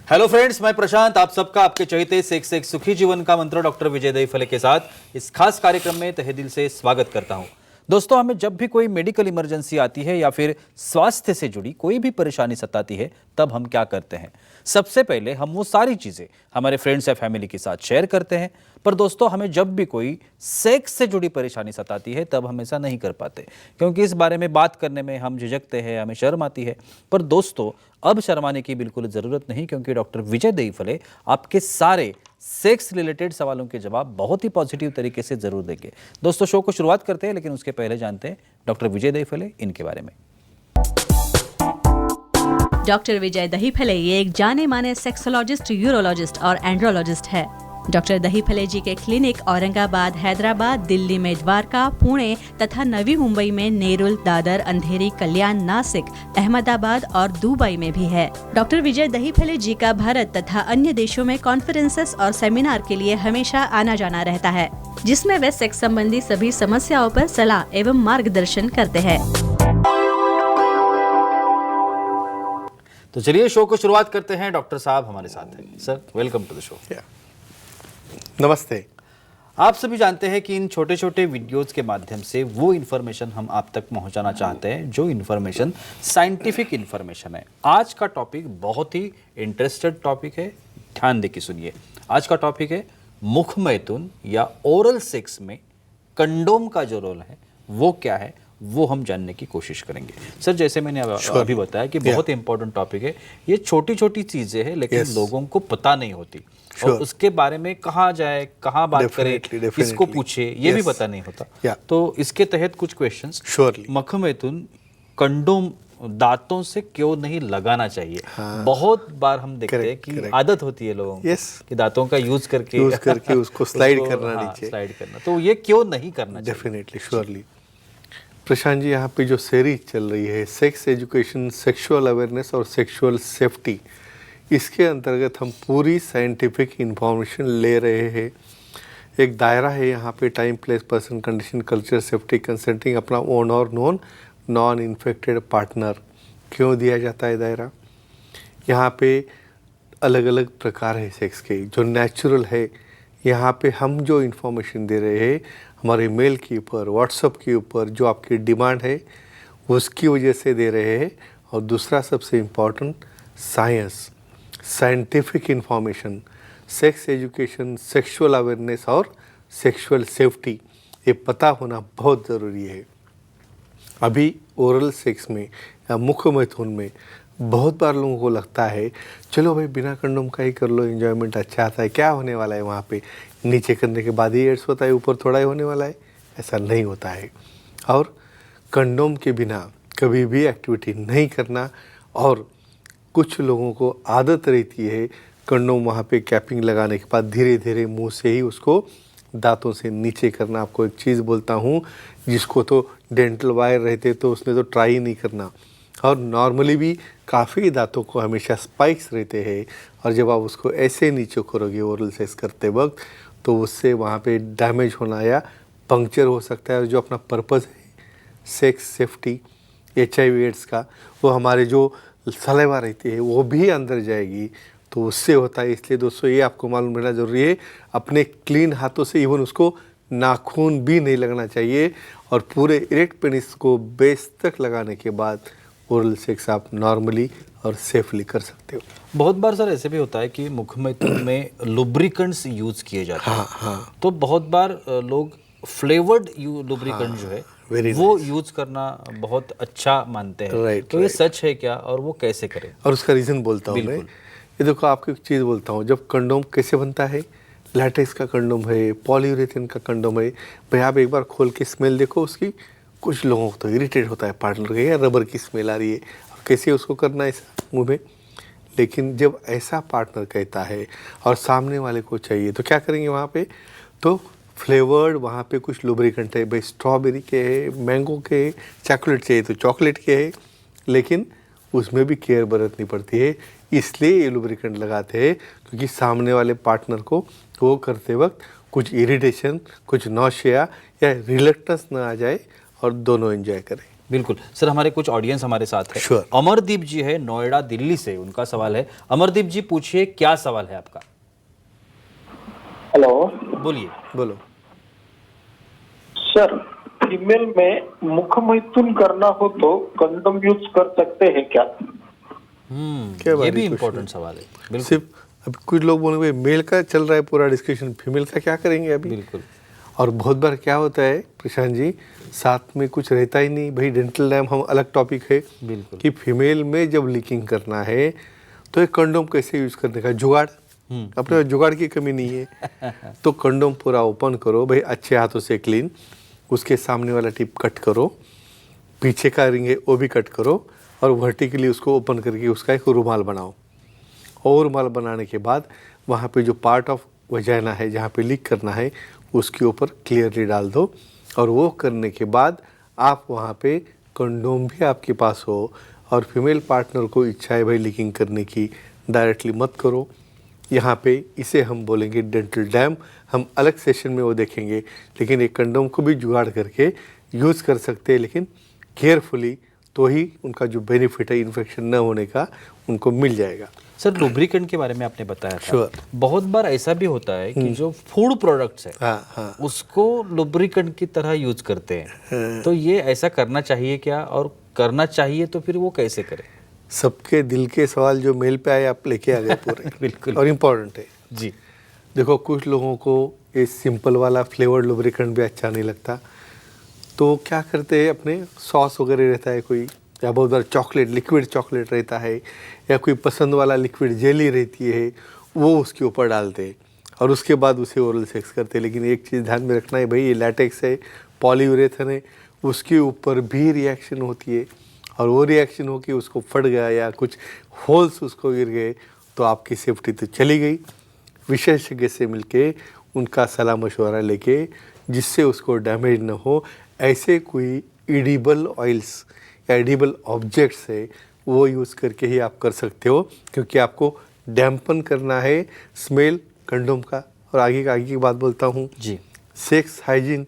Hello friends, मैं प्रशांत आप सबका आपके चहेते सेक्स एक सुखी जीवन का मंत्र डॉक्टर विजय दहीफले के साथ इस खास कार्यक्रम में तहे दिल से स्वागत करता हूं। दोस्तों, हमें जब भी कोई मेडिकल इमरजेंसी आती है या फिर स्वास्थ्य से जुड़ी कोई भी परेशानी सताती है, तब हम क्या करते हैं? सबसे पहले हम वो सारी चीजें हमारे फ्रेंड्स या फैमिली के साथ शेयर करते हैं। पर दोस्तों, हमें जब भी कोई सेक्स से जुड़ी परेशानी सताती है तब हम ऐसा नहीं कर पाते, क्योंकि इस बारे में बात करने में हम झिझकते हैं, हमें शर्म आती है। पर दोस्तों, अब शर्माने की बिल्कुल जरूरत नहीं, क्योंकि डॉक्टर विजय दहीफले आपके सारे सेक्स रिलेटेड सवालों के जवाब बहुत ही पॉजिटिव तरीके से जरूर देंगे। दोस्तों, शो को शुरुआत करते हैं, लेकिन उसके पहले जानते हैं डॉक्टर विजय दहीफले इनके बारे में। डॉक्टर विजय दहीफले ये एक जाने माने सेक्सोलॉजिस्ट, यूरोलॉजिस्ट और एंड्रोलॉजिस्ट है। डॉक्टर दहीफले जी के क्लिनिक औरंगाबाद, हैदराबाद, दिल्ली में द्वारका, पुणे तथा नवी मुंबई में नेरुल, दादर, अंधेरी, कल्याण, नासिक, अहमदाबाद और दुबई में भी है। डॉक्टर विजय दहीफले जी का भारत तथा अन्य देशों में कॉन्फ्रेंसेस और सेमिनार के लिए हमेशा आना जाना रहता है, जिसमें वे सेक्स संबंधी सभी समस्याओं पर सलाह एवं मार्गदर्शन करते हैं। तो चलिए शो को शुरुआत करते हैं। डॉक्टर साहब हमारे साथ हैं। Sir, welcome to the show. नमस्ते। आप सभी जानते हैं कि इन छोटे छोटे वीडियोस के माध्यम से वो इन्फॉर्मेशन हम आप तक पहुंचाना चाहते हैं जो इन्फॉर्मेशन साइंटिफिक इन्फॉर्मेशन है। आज का टॉपिक बहुत ही इंटरेस्टेड टॉपिक है, ध्यान देके सुनिए। आज का टॉपिक है मुख मैथुन या ओरल सेक्स में कंडोम का जो रोल है वो क्या है, वो हम जानने की कोशिश करेंगे। सर, जैसे मैंने अभी बताया कि बहुत इंपॉर्टेंट टॉपिक है। ये छोटी छोटी चीजें हैं, लेकिन लोगों को पता नहीं होती और उसके बारे में कहाँ जाए, कहाँ बात करें, किसको पूछे, ये भी पता नहीं होता। तो इसके तहत कुछ क्वेश्चंस। मुख मैथुन कंडोम दांतों से क्यों नहीं लगाना चाहिए? बहुत बार हम देखते हैं कि आदत होती है लोगों को कि दांतों का यूज करके उसको स्लाइड करना नीचे, स्लाइड करना। तो ये क्यों नहीं करना चाहिए? Definitely, surely. प्रशांत जी, यहाँ पे जो सीरीज चल रही है सेक्स एजुकेशन, सेक्सुअल अवेयरनेस और सेक्सुअल सेफ्टी, इसके अंतर्गत हम पूरी साइंटिफिक इंफॉर्मेशन ले रहे हैं। एक दायरा है यहाँ पे, time, place, person, condition, culture, safety, consenting, अपना ओन और नोन नॉन इन्फेक्टेड पार्टनर। क्यों दिया जाता है दायरा? यहाँ पे अलग अलग प्रकार है सेक्स के, जो नेचुरल है। यहाँ पे हम जो इन्फॉर्मेशन दे रहे हैं हमारे मेल के ऊपर, व्हाट्सएप के ऊपर, जो आपकी डिमांड है उसकी वजह से दे रहे हैं। और दूसरा सबसे important, science, scientific information, sex education, sexual awareness और सेक्सुअल सेफ्टी, ये पता होना बहुत ज़रूरी है। अभी ओरल सेक्स में या मुख मैथुन में बहुत बार लोगों को लगता है चलो भाई बिना कंडोम का ही कर लो, एंजॉयमेंट अच्छा आता है, क्या होने वाला है वहाँ पे, नीचे करने के बाद ही एड्स होता है, ऊपर थोड़ा ही होने वाला है। ऐसा नहीं होता है। और कंडोम के बिना कभी भी एक्टिविटी नहीं करना। और कुछ लोगों को आदत रहती है कंडोम वहाँ पे कैपिंग लगाने के बाद धीरे धीरे मुंह से ही उसको दांतों से नीचे करना। आपको एक चीज़ बोलता हूँ, जिसको तो डेंटल वायर रहते तो उसने तो ट्राई ही नहीं करना। और नॉर्मली भी काफ़ी दांतों को हमेशा स्पाइक्स रहते हैं, और जब आप उसको ऐसे नीचे करोगे ओरल सेक्स करते वक्त, तो उससे वहाँ पे डैमेज होना या पंक्चर हो सकता है। और जो अपना पर्पज़ है सेक्स सेफ्टी, HIV एड्स का, वो हमारे जो सलेवा रहती है वो भी अंदर जाएगी, तो उससे होता है। इसलिए दोस्तों, ये आपको मालूम रहना ज़रूरी है, अपने क्लीन हाथों से इवन उसको नाखून भी नहीं लगना चाहिए। और पूरे इरेक्ट पेनिस को बेस तक लगाने के बाद ओरल सेक्स आप नॉर्मली और सेफली कर सकते हो। बहुत बार सर ऐसे भी होता है कि मुख मैथुन में लुब्रिकेंट्स यूज किए जाते हैं। तो बहुत बार लोग फ्लेवर्ड लुब्रिकेंट जो है वो यूज करना बहुत अच्छा मानते हैं। तो ये सच है क्या, और वो कैसे करें? और उसका रीज़न बोलता हूँ मैं। ये देखो, आपको एक चीज़ बोलता हूँ, जब कंडोम कैसे बनता है, लैटेक्स का कंडोम है, पॉलीयूरेथेन का कंडोम है। भाई आप एक बार खोल के स्मेल देखो उसकी। कुछ लोगों को तो इरिटेट होता है पार्टनर के, या रबर की स्मेल आ रही है, और कैसे उसको करना है मुँह में। लेकिन जब ऐसा पार्टनर कहता है और सामने वाले को चाहिए, तो क्या करेंगे वहाँ पे? तो फ्लेवर्ड वहाँ पे कुछ लुब्रिकेंट है, भाई स्ट्रॉबेरी के है, मैंगो के है, चॉकलेट चाहिए तो चॉकलेट के है, लेकिन उसमें भी केयर बरतनी पड़ती है। इसलिए ये लुब्रिकेंट लगाते हैं, क्योंकि सामने वाले पार्टनर को वो करते वक्त कुछ इरिटेशन, कुछ नौशिया या रिलक्टेंस ना आ जाए, और दोनों एंजॉय करें। बिल्कुल सर, हमारे कुछ ऑडियंस हमारे साथ है। Sure. अमरदीप जी है नोएडा दिल्ली से, उनका सवाल है। अमरदीप जी पूछिए, क्या सवाल है आपका? हेलो बोलिए। बोलो। सर, फीमेल में मुख मैथुन करना हो तो कंडोम यूज कर सकते हैं क्या? क्या ये भारी भी क्वेश्चन इम्पोर्टेंट सवाल है। बिल्कुल सिर्फ अब कुछ लोग बोलेंगे मेल का चल रहा है पूरा डिस्कशन, फीमेल का क्या करेंगे अभी? बिल्कुल। और बहुत बार क्या होता है प्रशांत जी, साथ में कुछ रहता ही नहीं भाई। डेंटल डैम हम अलग टॉपिक है बिल्कुल। कि फीमेल में जब लीकिंग करना है तो एक कंडोम कैसे यूज करने का जुगाड़, अपने पास जुगाड़ की कमी नहीं है। तो कंडोम पूरा ओपन करो भाई, अच्छे हाथों से क्लीन, उसके सामने वाला टिप कट करो, पीछे का रिंग है वो भी कट करो, और वर्टिकली उसको ओपन करके उसका एक रुमाल बनाओ। और रुमाल बनाने के बाद वहाँ पे जो पार्ट ऑफ वजाइना है जहाँ पे लीक करना है उसके ऊपर क्लियरली डाल दो। और वो करने के बाद आप वहाँ पे कंडोम भी आपके पास हो, और फीमेल पार्टनर को इच्छा है भाई लीकिंग करने की, डायरेक्टली मत करो। यहाँ पे इसे हम बोलेंगे डेंटल डैम, हम अलग सेशन में वो देखेंगे। लेकिन एक कंडोम को भी जुगाड़ करके यूज़ कर सकते हैं, लेकिन केयरफुली, तो ही उनका जो बेनिफिट है इन्फेक्शन न होने का उनको मिल जाएगा। सर, लुब्रिकेंट के बारे में आपने बताया था। Sure. बहुत बार ऐसा भी होता है कि जो फूड प्रोडक्ट्स है हाँ। उसको लुब्रिकेंट की तरह यूज करते हैं। तो ये ऐसा करना चाहिए क्या, और करना चाहिए तो फिर वो कैसे करें? सबके दिल के सवाल जो मेल पे आए आप लेके आ गए पूरे। बिल्कुल। और इम्पोर्टेंट है जी। देखो, कुछ लोगों को ये सिंपल वाला फ्लेवर्ड लुब्रिकेंट भी अच्छा नहीं लगता, तो क्या करते हैं, अपने सॉस वगैरह रहता है कोई, या बहुत बार चॉकलेट, लिक्विड चॉकलेट रहता है, या कोई पसंद वाला लिक्विड जेली रहती है, वो उसके ऊपर डालते हैं और उसके बाद उसे ओरल सेक्स करते हैं। लेकिन एक चीज़ ध्यान में रखना है भाई, ये लैटेक्स है, पॉलीयूरेथन है, उसके ऊपर भी रिएक्शन होती है, और वो रिएक्शन हो कि उसको फट गया या कुछ होल्स उसको गिर गए तो आपकी सेफ्टी तो चली गई। विशेषज्ञ से मिलके उनका सलाह मशवरा लेके, जिससे उसको डैमेज ना हो, ऐसे कोई एडिबल ऑयल्स या एडिबल ऑब्जेक्ट्स है वो यूज़ करके ही आप कर सकते हो, क्योंकि आपको डैम्पन करना है स्मेल कंडोम का। और आगे की बात बोलता हूँ जी। सेक्स हाइजीन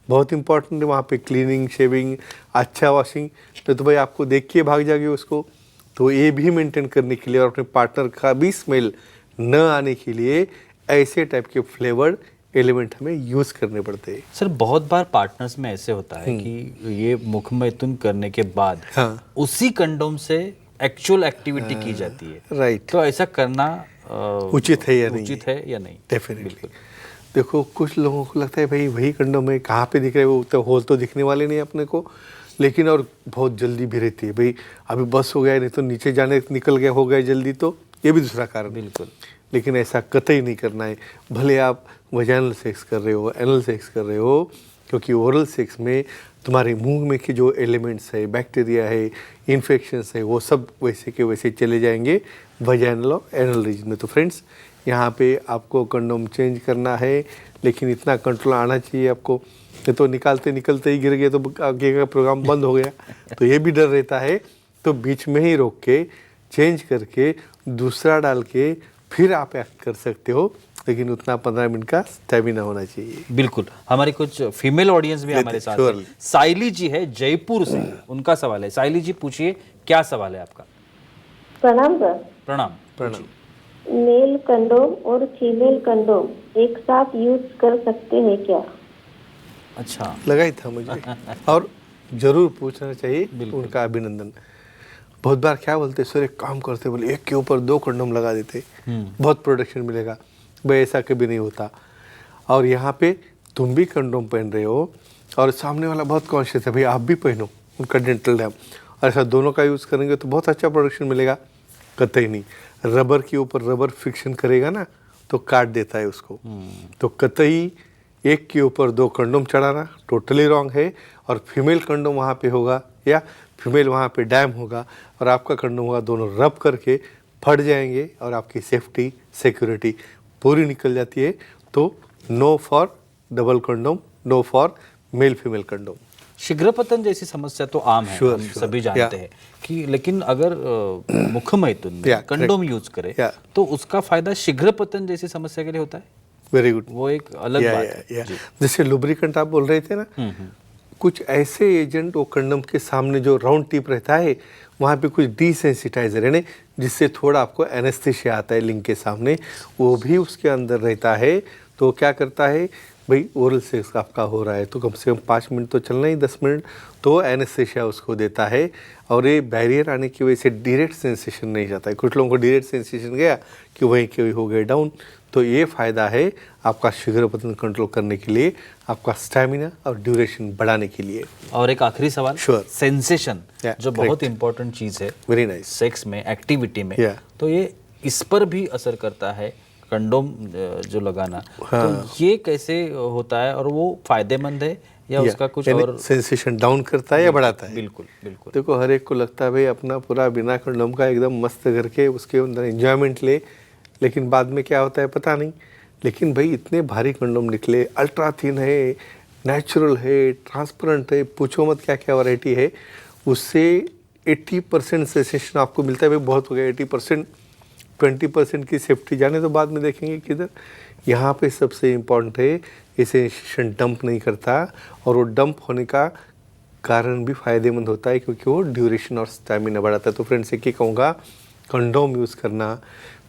बहुत इंपॉर्टेंट है, वहाँ पे क्लीनिंग, शेविंग, अच्छा वॉशिंग, तो भाई आपको देख के भाग जाएगी उसको, तो ये भी मेंटेन करने के लिए और अपने पार्टनर का भी स्मेल न आने के लिए ऐसे टाइप के फ्लेवर्ड एलिमेंट हमें यूज़ करने पड़ते हैं। सर, बहुत बार पार्टनर्स में ऐसे होता है कि ये मुख मैथुन करने के बाद उसी कंडोम से एक्चुअल एक्टिविटी की जाती है। राइट। तो ऐसा करना उचित है या नहीं? उचित है या नहीं? डेफिनेटली। देखो, कुछ लोगों को लगता है भाई वही कंडोम है, कहाँ पे दिख रहा है, वो तो होल तो दिखने वाले नहीं अपने को, लेकिन और बहुत जल्दी भी रहती है भाई, अभी बस हो गया, नहीं तो नीचे जाने निकल गया, हो गया जल्दी, तो ये भी दूसरा कारण। बिल्कुल। लेकिन ऐसा कतई नहीं करना है, भले आप वजाइनल सेक्स कर रहे हो, एनल सेक्स कर रहे हो, क्योंकि ओरल सेक्स में तुम्हारे मुंह में के जो एलिमेंट्स है, बैक्टीरिया है, इन्फेक्शंस है, वो सब वैसे के वैसे चले जाएंगे वजाइनल और एनल रीजन में। तो फ्रेंड्स, यहाँ पे आपको कंडोम चेंज करना है, लेकिन इतना कंट्रोल आना चाहिए आपको, नहीं तो निकालते निकलते ही गिर गए तो आगे का प्रोग्राम बंद हो गया, तो ये भी डर रहता है। तो बीच में ही रोक के, चेंज करके, दूसरा डाल के फिर आप एक्ट कर सकते हो, लेकिन उतना 15 मिनट का स्टेमिना होना चाहिए। बिल्कुल। हमारी कुछ फीमेल ऑडियंस भी हमारे साथ है। साइली जी है जयपुर से, उनका सवाल है। साइली जी पूछिए, क्या सवाल है आपका? प्रणाम सर। प्रणाम। प्रणाम। मेल कंडोम और फीमेल कंडोम एक साथ यूज कर सकते हैं क्या? अच्छा, लगा ही था मुझे, और जरूर पूछना चाहिए, उनका अभिनंदन। बहुत बार क्या बोलते सर, एक काम करते, बोले एक के ऊपर 2 कंडोम लगा देते, बहुत प्रोटेक्शन मिलेगा। भाई ऐसा कभी नहीं होता। और यहाँ पे तुम भी कंडोम पहन रहे हो और सामने वाला बहुत कॉन्शियस है, भाई आप भी पहनो उनका डेंटल डैम, और ऐसा दोनों का यूज़ करेंगे तो बहुत अच्छा प्रोटेक्शन मिलेगा। कतई नहीं, रबर के ऊपर रबर फिक्शन करेगा ना तो काट देता है उसको। तो कतई एक के ऊपर 2 कंडोम चढ़ाना टोटली रॉन्ग है। और फीमेल कंडोम वहाँ पे होगा या फीमेल वहाँ पे डैम होगा और आपका कंडोम होगा, दोनों रब करके फट जाएंगे और आपकी सेफ्टी सिक्योरिटी पूरी निकल जाती है। तो no for double condom, no for male female condom. शीघ्रपतन जैसी समस्या तो आम है, Sure, हम sure. सभी जानते हैं कि, लेकिन अगर मुख मैथुन में Yeah, कंडोम यूज करे तो उसका फायदा शीघ्रपतन जैसी समस्या के लिए होता है। Very good. वो एक अलग बात है। जी। जैसे लुब्रिकेंट आप बोल रहे थे ना, कुछ ऐसे एजेंट वो कंडम के सामने जो राउंड टिप रहता है वहाँ पे कुछ डिसेंसिटाइजर है ना, जिससे थोड़ा आपको एनेस्थीसिया आता है लिंग के सामने, वो भी उसके अंदर रहता है। तो क्या करता है भाई, ओरल सेक्स आपका हो रहा है तो कम से कम 5 मिनट तो चलना ही, 10 मिनट, तो एनेस्थीसिया उसको देता है। और ये बैरियर आने की वजह से डायरेक्ट सेंसेशन नहीं जाता है। कुछ लोगों को डायरेक्ट सेंसेशन गया कि वहीं के हो गए डाउन। तो ये फ़ायदा है आपका शुगर पतन कंट्रोल करने के लिए, आपका स्टैमिना और ड्यूरेशन बढ़ाने के लिए। और एक आखिरी सवाल, Sure. सेंसेशन Yeah, जो बहुत इंपॉर्टेंट चीज़ है वेरी नाइस। सेक्स में, एक्टिविटी में, Yeah. तो ये इस पर भी असर करता है कंडोम जो लगाना। तो ये कैसे होता है और वो फायदेमंद है या उसका कुछ और? सेंसेशन डाउन करता है या बढ़ाता है? बिल्कुल बिल्कुल। देखो, हर एक को लगता है भाई अपना पूरा बिना कंडोम का एकदम मस्त करके उसके अंदर एंजॉयमेंट ले, लेकिन बाद में क्या होता है पता नहीं। लेकिन भाई इतने भारी कंडोम निकले, अल्ट्रा थिन है, नेचुरल है, ट्रांसपेरेंट है, पूछो मत क्या क्या वैरायटी है, उससे 80% सेंसेशन आपको मिलता है। भाई बहुत हो गया 80%, 20% की सेफ्टी जाने तो बाद में देखेंगे किधर। यहाँ पे सबसे इम्पॉर्टेंट है ये सेंसेशन डंप नहीं करता, और वो डंप होने का कारण भी फ़ायदेमंद होता है क्योंकि वो ड्यूरेशन और स्टैमिना बढ़ाता है। तो फ्रेंड्स एक ही कहूँगा, कंडोम यूज़ करना,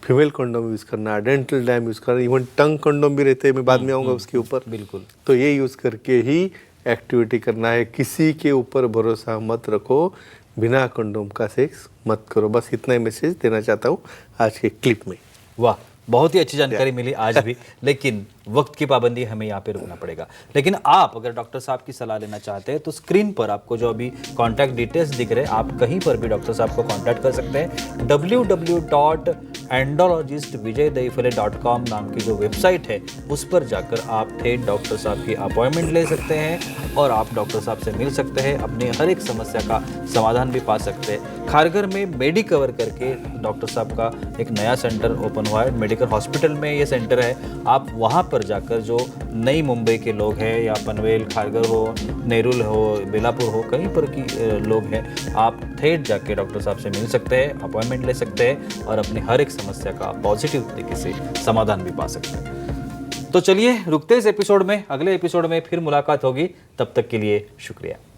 फीमेल कंडोम यूज़ करना, डेंटल डैम यूज़ करना, इवन टंग कंडोम भी रहते हैं, मैं बाद में आऊँगा उसके ऊपर। बिल्कुल। तो ये यूज़ करके ही एक्टिविटी करना है। किसी के ऊपर भरोसा मत रखो, बिना कंडोम का सेक्स मत करो। बस इतना ही मैसेज देना चाहता हूँ आज के क्लिप में। वाह, बहुत ही अच्छी जानकारी मिली आज भी, लेकिन वक्त की पाबंदी हमें यहाँ पे रुकना पड़ेगा। लेकिन आप अगर डॉक्टर साहब की सलाह लेना चाहते हैं तो स्क्रीन पर आपको जो अभी कॉन्टैक्ट डिटेल्स दिख रहे हैं, आप कहीं पर भी डॉक्टर साहब को कॉन्टैक्ट कर सकते हैं। www.andrologistvijaydahipale.com नाम की जो वेबसाइट है उस पर जाकर आप ठेठ डॉक्टर साहब की अपॉइंटमेंट ले सकते हैं और आप डॉक्टर साहब से मिल सकते हैं, अपनी हर एक समस्या का समाधान भी पा सकते हैं। खारघर में मेडिकवर करके डॉक्टर साहब का एक नया सेंटर ओपन हुआ है, मेडिकल हॉस्पिटल में ये सेंटर है। आप वहाँ पर जाकर जो नई मुंबई के लोग हैं या पनवेल, खारघर हो, नेरुल हो, बेलापुर हो, कहीं पर की लोग हैं, आप ठेठ जाके डॉक्टर साहब से मिल सकते हैं, अपॉइंटमेंट ले सकते हैं और अपनी हर एक समस्या का पॉजिटिव तरीके से समाधान भी पा सकते हैं। तो चलिए रुकते इस एपिसोड में, अगले एपिसोड में फिर मुलाकात होगी। तब तक के लिए शुक्रिया।